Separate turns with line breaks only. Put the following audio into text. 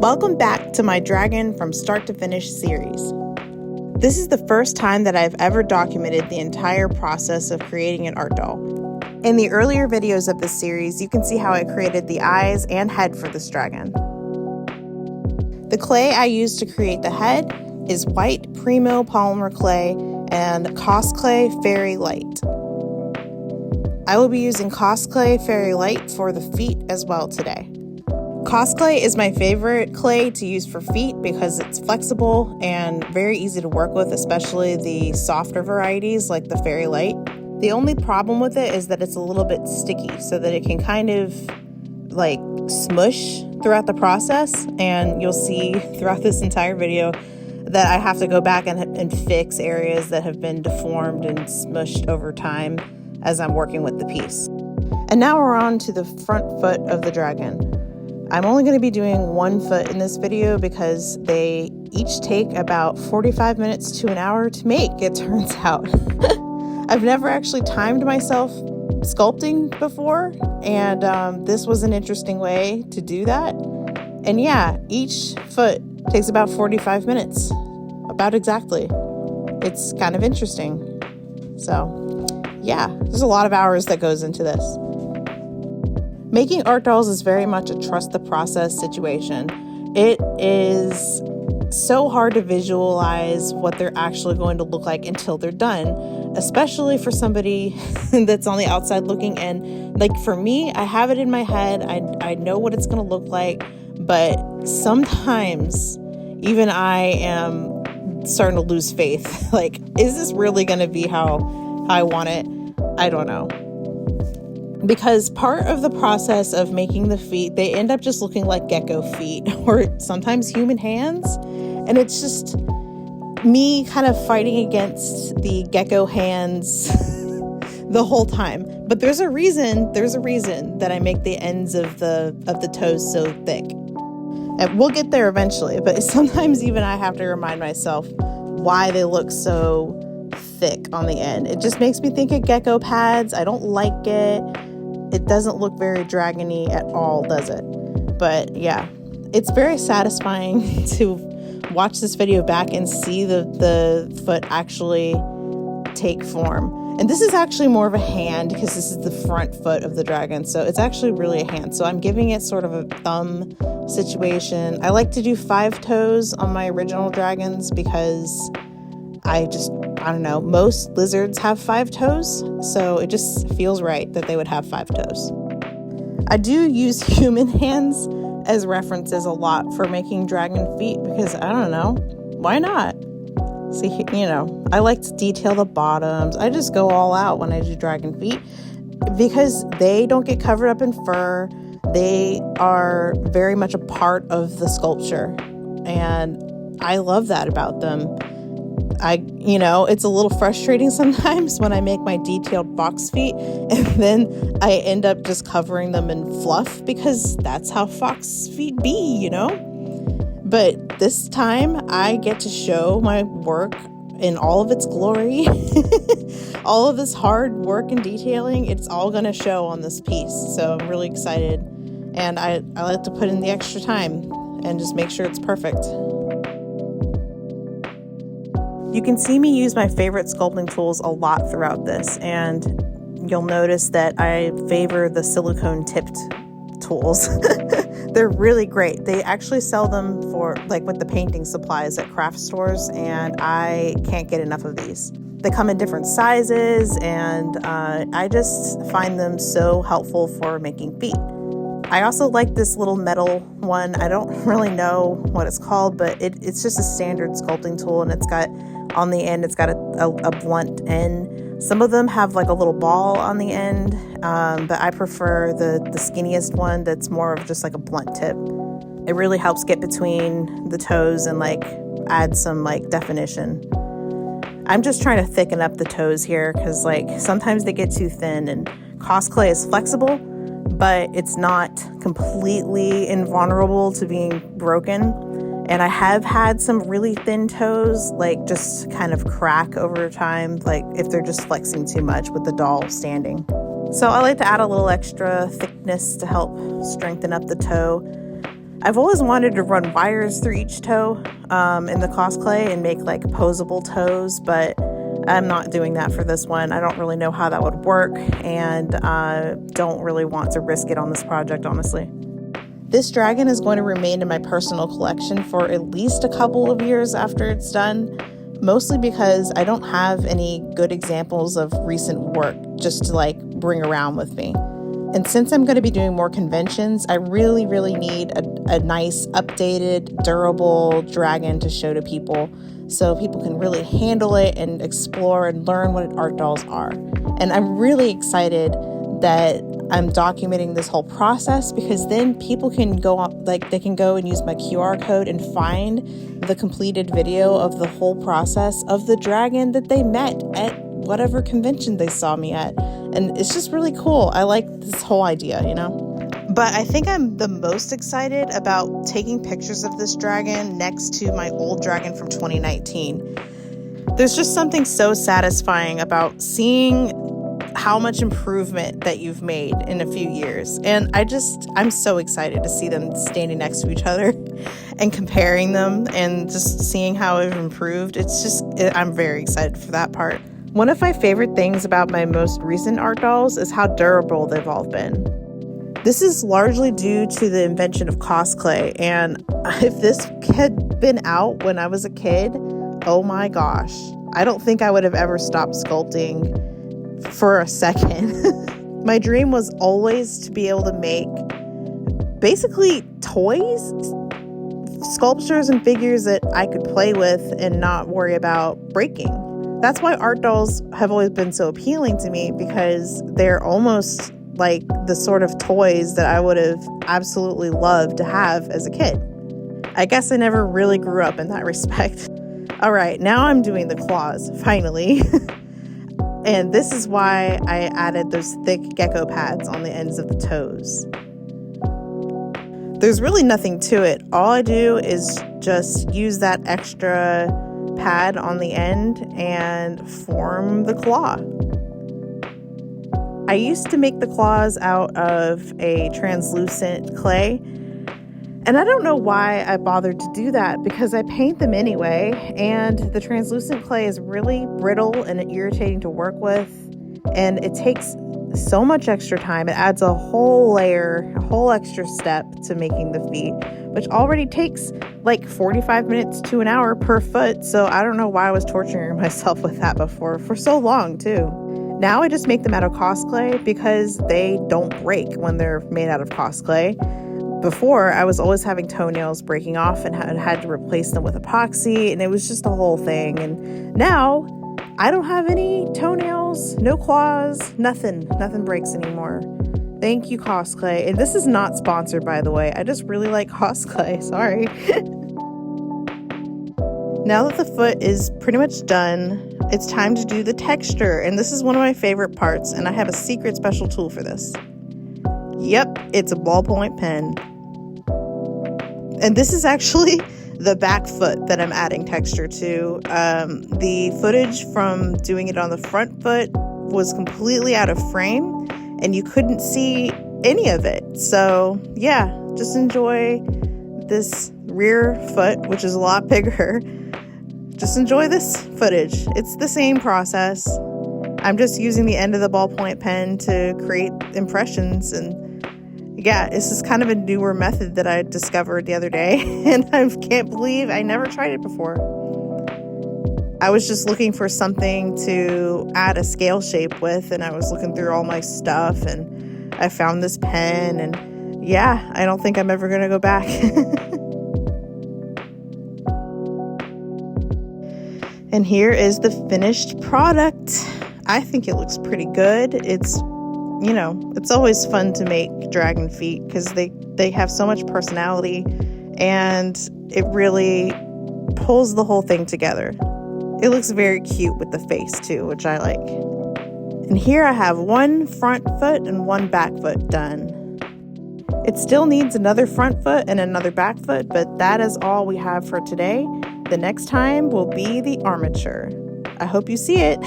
Welcome back to my Dragon from Start to Finish series. This is the first time that I've ever documented the entire process of creating an art doll. In the earlier videos of this series, you can see how I created the eyes and head for this dragon. The clay I used to create the head is white Premo polymer clay and Cosclay Fairy Light. I will be using Cosclay Fairy Light for the feet as well today. Cosclay is my favorite clay to use for feet because it's flexible and very easy to work with, especially the softer varieties like the Fairy Light. The only problem with it is that it's a little bit sticky, so that it can kind of like smush throughout the process, and you'll see throughout this entire video that I have to go back and fix areas that have been deformed and smushed over time as I'm working with the piece. And now we're on to the front foot of the dragon. I'm only going to be doing one foot in this video because they each take about 45 minutes to an hour to make, it turns out. I've never actually timed myself sculpting before, and this was an interesting way to do that. And yeah, each foot takes about 45 minutes, about exactly. It's kind of interesting. So yeah, there's a lot of hours that goes into this. Making art dolls is very much a trust the process situation. It is so hard to visualize what they're actually going to look like until they're done, especially for somebody that's on the outside looking in. Like for me, I have it in my head. I know what it's going to look like, but sometimes even I am starting to lose faith. Like, is this really going to be how I want it? I don't know. Because part of the process of making the feet, they end up just looking like gecko feet or sometimes human hands. And it's just me kind of fighting against the gecko hands the whole time. But there's a reason that I make the ends of the toes so thick. And we'll get there eventually, but sometimes even I have to remind myself why they look so thick on the end. It just makes me think of gecko pads. I don't like it. It doesn't look very dragony at all, does it? But yeah, it's very satisfying to watch this video back and see the foot actually take form. And this is actually more of a hand because this is the front foot of the dragon. So it's actually really a hand. So I'm giving it sort of a thumb situation. I like to do 5 toes on my original dragons because I don't know, most lizards have 5 toes, so it just feels right that they would have 5 toes. I do use human hands as references a lot for making dragon feet because I don't know, why not? See, you know, I like to detail the bottoms. I just go all out when I do dragon feet because they don't get covered up in fur. They are very much a part of the sculpture, and I love that about them. It's a little frustrating sometimes when I make my detailed fox feet and then I end up just covering them in fluff because that's how fox feet be, you know? But this time I get to show my work in all of its glory. All of this hard work and detailing, it's all going to show on this piece. So I'm really excited. And I like to put in the extra time and just make sure it's perfect. You can see me use my favorite sculpting tools a lot throughout this, and you'll notice that I favor the silicone tipped tools. They're really great. They actually sell them for like with the painting supplies at craft stores, and I can't get enough of these. They come in different sizes, and I just find them so helpful for making feet. I also like this little metal one. I don't really know what it's called, but it's just a standard sculpting tool, and it's got on the end, it's got a blunt end. Some of them have like a little ball on the end, but I prefer the skinniest one that's more of just like a blunt tip. It really helps get between the toes and like add some like definition. I'm just trying to thicken up the toes here because like sometimes they get too thin, and Cosclay is flexible, but it's not completely invulnerable to being broken. And I have had some really thin toes, like just kind of crack over time, like if they're just flexing too much with the doll standing. So I like to add a little extra thickness to help strengthen up the toe. I've always wanted to run wires through each toe in the cosplay and make like posable toes, but I'm not doing that for this one. I don't really know how that would work, and don't really want to risk it on this project, honestly. This dragon is going to remain in my personal collection for at least a couple of years after it's done, mostly because I don't have any good examples of recent work just to like bring around with me. And since I'm going to be doing more conventions, I really need a nice, updated, durable dragon to show to people so people can really handle it and explore and learn what art dolls are. And I'm really excited that I'm documenting this whole process, because then people can go on, like they can go and use my QR code and find the completed video of the whole process of the dragon that they met at whatever convention they saw me at. And it's just really cool. I like this whole idea, you know? But I think I'm the most excited about taking pictures of this dragon next to my old dragon from 2019. There's just something so satisfying about seeing how much improvement that you've made in a few years. And I'm so excited to see them standing next to each other and comparing them and just seeing how it's improved. I'm very excited for that part. One of my favorite things about my most recent art dolls is how durable they've all been. This is largely due to the invention of cosplay, and if this had been out when I was a kid, oh my gosh, I don't think I would have ever stopped sculpting for a second. My dream was always to be able to make basically toys, sculptures and figures that I could play with and not worry about breaking. That's why art dolls have always been so appealing to me, because they're almost like the sort of toys that I would have absolutely loved to have as a kid. I guess I never really grew up in that respect. All right, now I'm doing the claws, finally. And this is why I added those thick gecko pads on the ends of the toes. There's really nothing to it. All I do is just use that extra pad on the end and form the claw. I used to make the claws out of a translucent clay, and I don't know why I bothered to do that, because I paint them anyway, and the translucent clay is really brittle and irritating to work with, and it takes so much extra time. It adds a whole layer, a whole extra step to making the feet, which already takes like 45 minutes to an hour per foot. So I don't know why I was torturing myself with that before for so long too. Now I just make them out of cosplay because they don't break when they're made out of cosplay. Before, I was always having toenails breaking off and had to replace them with epoxy, and it was just a whole thing. And now I don't have any toenails, no claws, nothing breaks anymore. Thank you, cosplay. And this is not sponsored, by the way. I just really like cosplay. Sorry. Now that the foot is pretty much done, it's time to do the texture. And this is one of my favorite parts, and I have a secret special tool for this. Yep, it's a ballpoint pen. And this is actually the back foot that I'm adding texture to. The footage from doing it on the front foot was completely out of frame, and you couldn't see any of it. So yeah, just enjoy this rear foot, which is a lot bigger. Just enjoy this footage. It's the same process. I'm just using the end of the ballpoint pen to create impressions, and yeah, this is kind of a newer method that I discovered the other day, and I can't believe I never tried it before. I was just looking for something to add a scale shape with, and I was looking through all my stuff, and I found this pen, and yeah, I don't think I'm ever going to go back. And here is the finished product. I think it looks pretty good. It's always fun to make dragon feet because they have so much personality, and it really pulls the whole thing together. It looks very cute with the face too, which I like. And here I have one front foot and one back foot done. It still needs another front foot and another back foot, but that is all we have for today. The next time will be the armature. I hope you see it.